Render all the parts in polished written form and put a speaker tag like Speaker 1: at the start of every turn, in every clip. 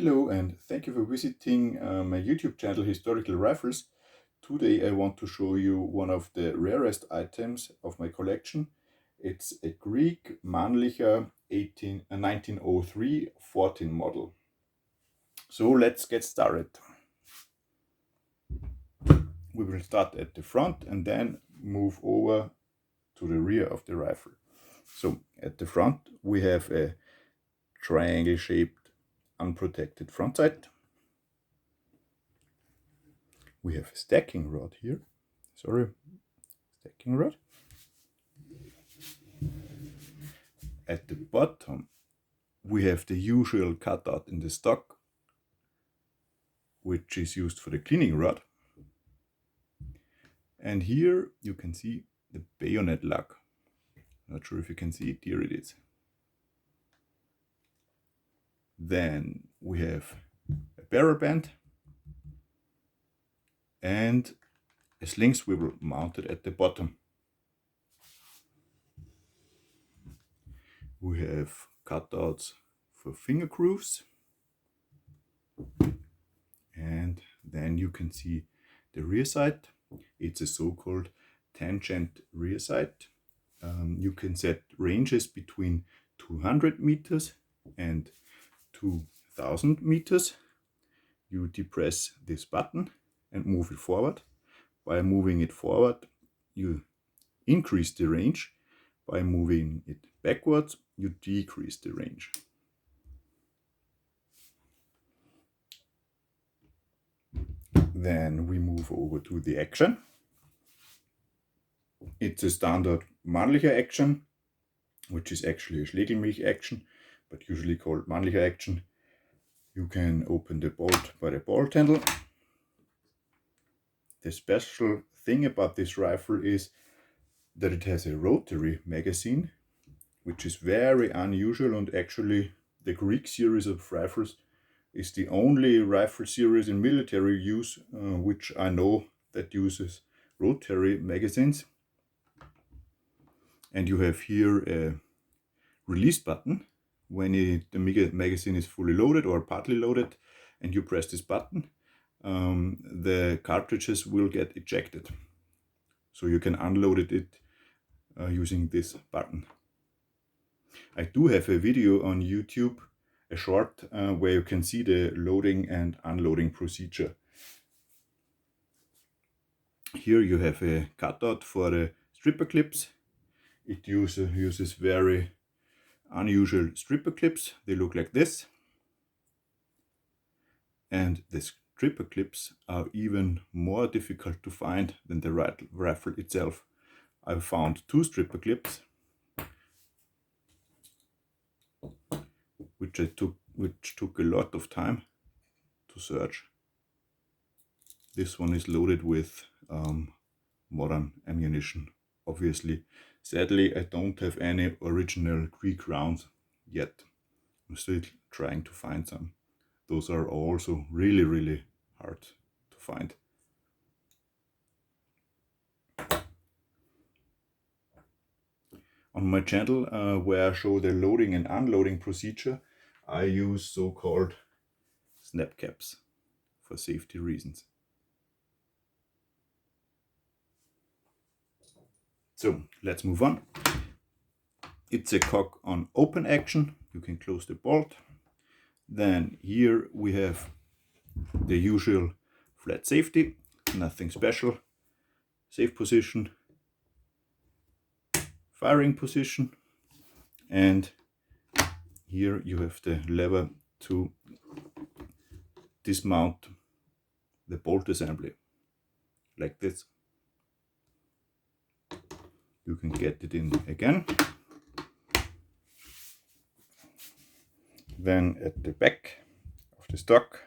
Speaker 1: Hello and thank you for visiting my YouTube channel Historical Rifles. Today I want to show you one of the rarest items of my collection. It's a Greek Mannlicher 1903 14 model. So let's get started. We will start at the front and then move over to the rear of the rifle. So at the front we have a triangle shaped unprotected front sight. We have a stacking rod here. Stacking rod. At the bottom, we have the usual cutout in the stock, which is used for the cleaning rod. And here you can see the bayonet lug. Not sure if you can see it. Here it is. Then we have a barrel band and a sling swivel mounted at the bottom. We have cutouts for finger grooves, and then you can see the rear sight. It's a so-called tangent rear sight. You can set ranges between 200 meters and 2000 meters. You depress this button and move it forward. By moving it forward, you increase the range. By moving it backwards, you decrease the range. Then we move over to the action. It's a standard Mannlicher action, which is actually a Schlegelmilch action, but usually called Mannlicher action. You can open the bolt by the bolt handle. The special thing about this rifle is that it has a rotary magazine, which is very unusual, and actually the Greek series of rifles is the only rifle series in military use which I know that uses rotary magazines. And you have here a release button when the magazine is fully loaded or partly loaded, and you press this button, the cartridges will get ejected. So you can unload it using this button. I do have a video on YouTube, a short, where you can see the loading and unloading procedure. Here you have a cutout for the stripper clips. It uses very unusual stripper clips. They look like this. And the stripper clips are even more difficult to find than the rifle itself. I found two stripper clips, which took a lot of time to search. This one is loaded with modern ammunition, obviously. Sadly, I don't have any original Greek rounds yet. I'm still trying to find some. Those are also really hard to find. On my channel, where I show the loading and unloading procedure, I use so-called snap caps for safety reasons. So let's move on. It's a cock on open action. You can close the bolt. Then here we have the usual flat safety, nothing special. Safe position, firing position, and here you have the lever to dismount the bolt assembly, like this. You can get it in again. Then at the back of the stock,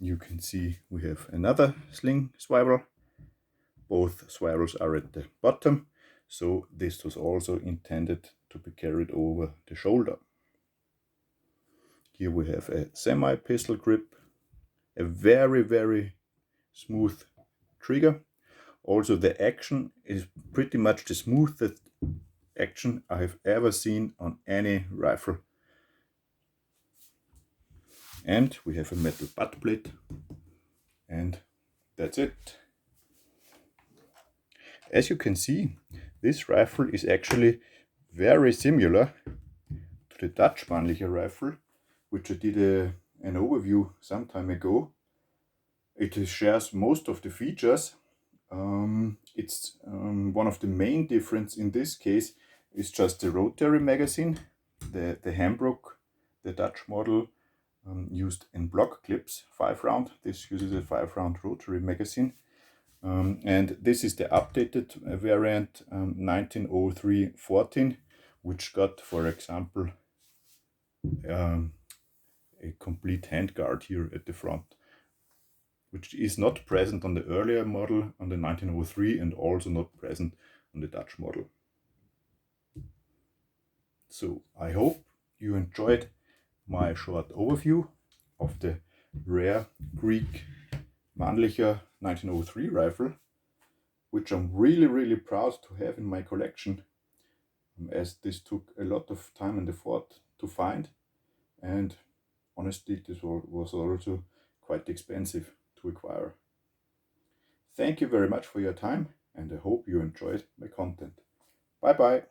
Speaker 1: you can see we have another sling swivel. Both swivels are at the bottom, so this was also intended to be carried over the shoulder. Here we have a semi-pistol grip, a very smooth trigger. Also, the action is pretty much the smoothest action I have ever seen on any rifle. And we have a metal butt plate, and that's it. As you can see, this rifle is actually very similar to the Dutch Mannlicher rifle, which I did an overview some time ago. It shares most of the features. It's one of the main difference in this case is just the rotary magazine. The Hambrook, the Dutch model, used in block clips, 5-round. This uses a 5-round rotary magazine. And this is the updated variant 1903-14, which got, for example, a complete handguard here at the front, which is not present on the earlier model, on the 1903, and also not present on the Dutch model. So I hope you enjoyed my short overview of the rare Greek Mannlicher 1903 rifle, which I'm really proud to have in my collection, as this took a lot of time and effort to find, and honestly this was also quite expensive to acquire. Thank you very much for your time, and I hope you enjoyed my content. Bye bye.